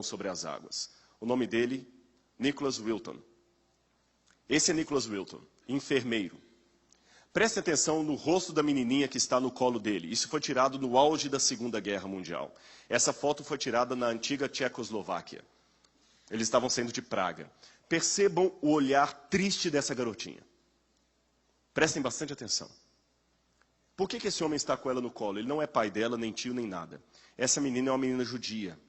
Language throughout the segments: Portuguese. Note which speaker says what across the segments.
Speaker 1: sobre as águas. O nome dele, Nicholas Wilton. Esse é Nicholas Wilton, enfermeiro. Preste atenção no rosto da menininha que está no colo dele. Isso foi tirado no auge da Segunda Guerra Mundial. Essa foto foi tirada na antiga Tchecoslováquia. Eles estavam saindo de Praga. Percebam o olhar triste dessa garotinha. Prestem bastante atenção. Por que esse homem está com ela no colo? Ele não é pai dela, nem tio, nem nada. Essa menina é uma menina judia.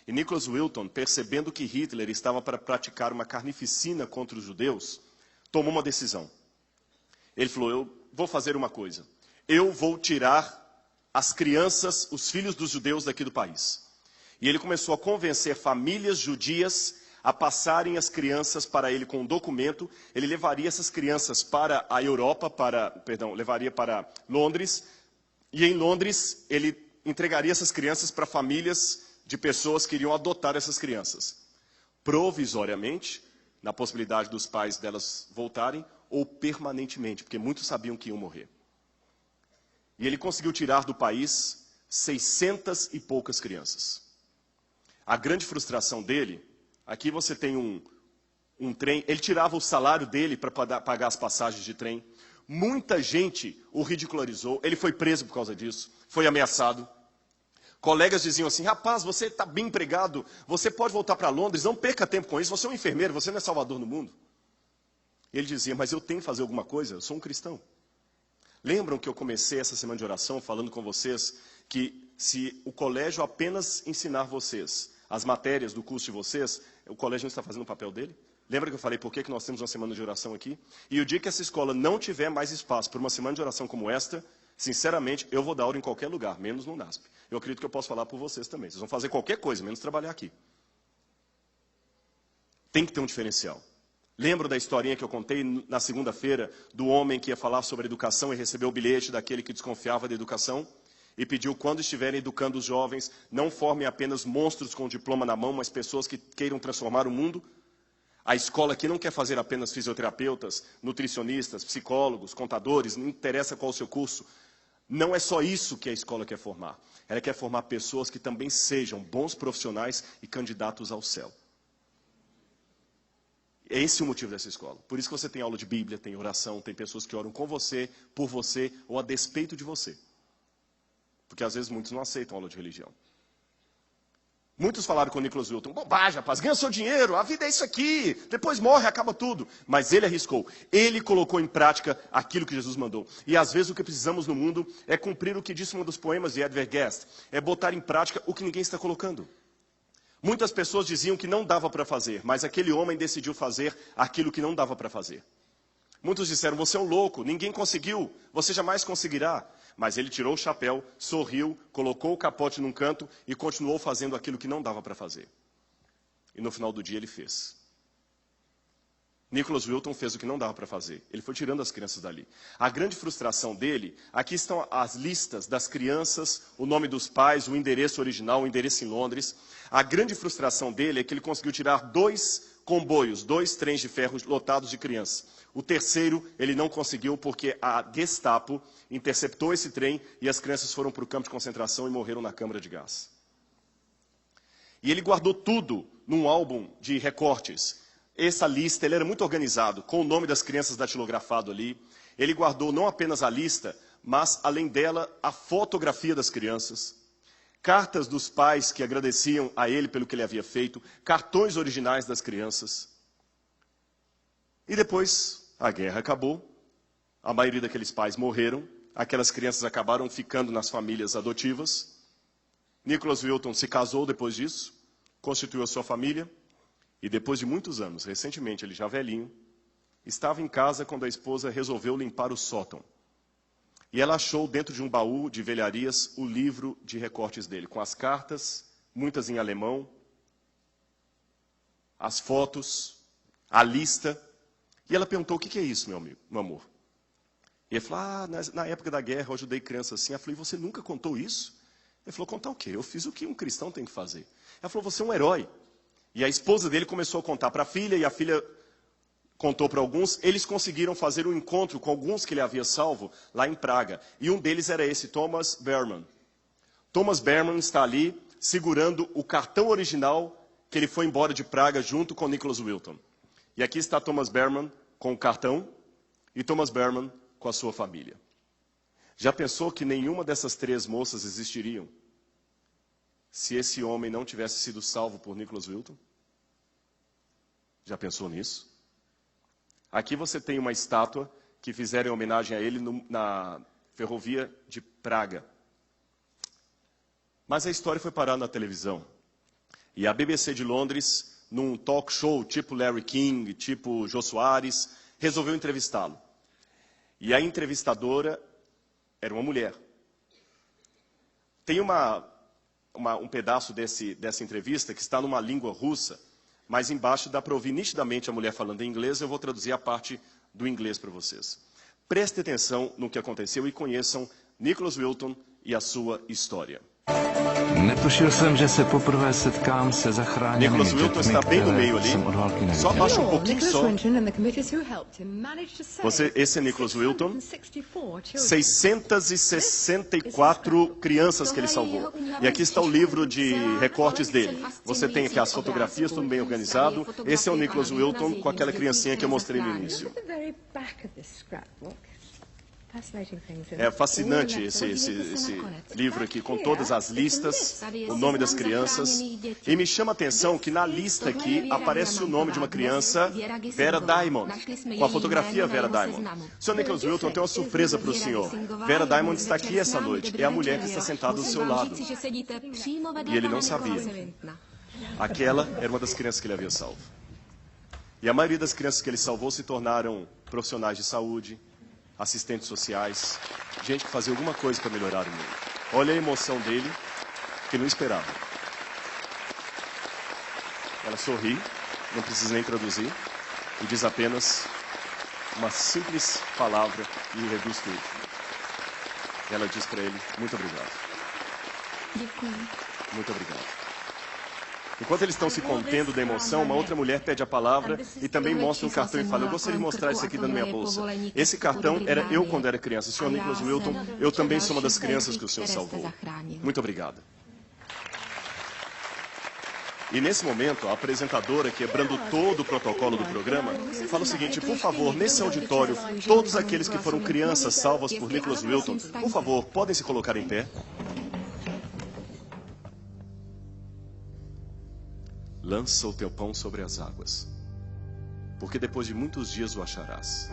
Speaker 1: E Nicholas Wilton, percebendo que Hitler estava para praticar uma carnificina contra os judeus, tomou uma decisão. Ele falou, eu vou fazer uma coisa. Eu vou tirar as crianças, os filhos dos judeus daqui do país. E ele começou a convencer famílias judias a passarem as crianças para ele com um documento. Ele levaria essas crianças para a Europa, levaria para Londres. E em Londres, ele entregaria essas crianças para famílias de pessoas que iriam adotar essas crianças. Provisoriamente, na possibilidade dos pais delas voltarem, ou permanentemente, porque muitos sabiam que iam morrer. E ele conseguiu tirar do país 600 e poucas crianças. A grande frustração dele, aqui você tem um trem, ele tirava o salário dele para pagar as passagens de trem. Muita gente o ridicularizou, ele foi preso por causa disso, foi ameaçado. Colegas diziam assim, rapaz, você está bem empregado, você pode voltar para Londres, não perca tempo com isso, você é um enfermeiro, você não é salvador no mundo. Ele dizia, mas eu tenho que fazer alguma coisa, eu sou um cristão. Lembram que eu comecei essa semana de oração falando com vocês que se o colégio apenas ensinar vocês as matérias do curso de vocês, o colégio não está fazendo o papel dele? Lembra que eu falei por que nós temos uma semana de oração aqui? E o dia que essa escola não tiver mais espaço para uma semana de oração como esta, sinceramente, eu vou dar aula em qualquer lugar, menos no NASP. Eu acredito que eu posso falar por vocês também. Vocês vão fazer qualquer coisa, menos trabalhar aqui. Tem que ter um diferencial. Lembro da historinha que eu contei na segunda-feira do homem que ia falar sobre educação e recebeu o bilhete daquele que desconfiava da educação e pediu, quando estiverem educando os jovens, não formem apenas monstros com o diploma na mão, mas pessoas que queiram transformar o mundo. A escola aqui não quer fazer apenas fisioterapeutas, nutricionistas, psicólogos, contadores, não interessa qual o seu curso. Não é só isso que a escola quer formar. Ela quer formar pessoas que também sejam bons profissionais e candidatos ao céu. É esse o motivo dessa escola. Por isso que você tem aula de Bíblia, tem oração, tem pessoas que oram com você, por você ou a despeito de você. Porque às vezes muitos não aceitam aula de religião. Muitos falaram com o Nicholas Wilton, bobagem, rapaz, ganha seu dinheiro, a vida é isso aqui, depois morre, acaba tudo. Mas ele arriscou, ele colocou em prática aquilo que Jesus mandou. E às vezes o que precisamos no mundo é cumprir o que disse um dos poemas de Edvard Guest, é botar em prática o que ninguém está colocando. Muitas pessoas diziam que não dava para fazer, mas aquele homem decidiu fazer aquilo que não dava para fazer. Muitos disseram, você é um louco, ninguém conseguiu, você jamais conseguirá. Mas ele tirou o chapéu, sorriu, colocou o capote num canto e continuou fazendo aquilo que não dava para fazer. E no final do dia ele fez. Nicholas Wilton fez o que não dava para fazer. Ele foi tirando as crianças dali. A grande frustração dele, aqui estão as listas das crianças, o nome dos pais, o endereço original, o endereço em Londres. A grande frustração dele é que ele conseguiu tirar 2 comboios, 2 trens de ferro lotados de crianças. O terceiro ele não conseguiu porque a Gestapo interceptou esse trem e as crianças foram para o campo de concentração e morreram na câmara de gás. E ele guardou tudo num álbum de recortes. Essa lista, ele era muito organizado, com o nome das crianças datilografado ali. Ele guardou não apenas a lista, mas, além dela, a fotografia das crianças, cartas dos pais que agradeciam a ele pelo que ele havia feito, cartões originais das crianças. E depois, a guerra acabou, a maioria daqueles pais morreram, aquelas crianças acabaram ficando nas famílias adotivas. Nicholas Wilton se casou depois disso, constituiu a sua família, e depois de muitos anos, recentemente, ele já velhinho, estava em casa quando a esposa resolveu limpar o sótão. E ela achou dentro de um baú de velharias o livro de recortes dele, com as cartas, muitas em alemão, as fotos, a lista. E ela perguntou, o que é isso, meu amigo, meu amor? E ele falou, na época da guerra eu ajudei criança assim. Ela falou, e você nunca contou isso? Ele falou, contar o quê? Eu fiz o que um cristão tem que fazer. Ela falou, você é um herói. E a esposa dele começou a contar para a filha, e a filha contou para alguns. Eles conseguiram fazer um encontro com alguns que ele havia salvo lá em Praga. E um deles era esse, Thomas Berman. Thomas Berman está ali segurando o cartão original que ele foi embora de Praga junto com Nicholas Wilton. E aqui está Thomas Berman com o cartão e Thomas Berman com a sua família. Já pensou que nenhuma dessas 3 moças existiriam se esse homem não tivesse sido salvo por Nicholas Wilton? Já pensou nisso? Aqui você tem uma estátua que fizeram em homenagem a ele na ferrovia de Praga. Mas a história foi parar na televisão. E a BBC de Londres, num talk show tipo Larry King, tipo Jô Soares, resolveu entrevistá-lo. E a entrevistadora era uma mulher. Tem um pedaço dessa entrevista que está numa língua russa, mas embaixo dá para ouvir nitidamente a mulher falando em inglês. Eu vou traduzir a parte do inglês para vocês. Prestem atenção no que aconteceu e conheçam Nicholas Wilton e a sua história. Nicholas Wilton está bem no meio ali. Só abaixa um pouquinho só. Esse é Nicholas Wilton. 664 crianças que ele salvou. E aqui está o livro de recortes dele. Você tem aqui as fotografias, tudo bem organizado. Esse é o Nicholas Wilton com aquela criancinha que eu mostrei no início. É fascinante esse livro aqui, com todas as listas, o nome das crianças. E me chama a atenção que na lista aqui aparece o nome de uma criança, Vera Diamond, com a fotografia Vera Diamond. Sr. Nicholas Wilton, tem uma surpresa para o senhor. Vera Diamond está aqui essa noite. É a mulher que está sentada do seu lado. E ele não sabia. Aquela era uma das crianças que ele havia salvo. E a maioria das crianças que ele salvou se tornaram profissionais de saúde, assistentes sociais, gente que fazia alguma coisa para melhorar o mundo. Olha a emoção dele, que não esperava. Ela sorri, não precisa nem traduzir, e diz apenas uma simples palavra e reduz tudo. Ela diz para ele, muito obrigado. Muito obrigado. Enquanto eles estão se contendo da emoção, uma outra mulher pede a palavra e também mostra um cartão e fala, eu gostaria de mostrar isso aqui dentro da minha bolsa. Esse cartão era eu quando era criança. Sr. Nicholas Wilton, eu também sou uma das crianças que o senhor salvou. Muito obrigado. E nesse momento, a apresentadora, quebrando todo o protocolo do programa, fala o seguinte, por favor, nesse auditório, todos aqueles que foram crianças salvas por Nicholas Wilton, por favor, podem se colocar em pé? Lança o teu pão sobre as águas, porque depois de muitos dias o acharás.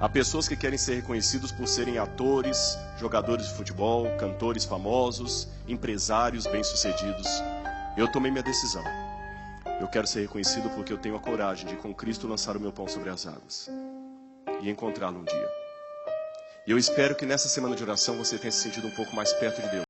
Speaker 1: Há pessoas que querem ser reconhecidos por serem atores, jogadores de futebol, cantores famosos, empresários bem-sucedidos. Eu tomei minha decisão. Eu quero ser reconhecido porque eu tenho a coragem de, com Cristo, lançar o meu pão sobre as águas e encontrá-lo um dia. E eu espero que nessa semana de oração você tenha se sentido um pouco mais perto de Deus.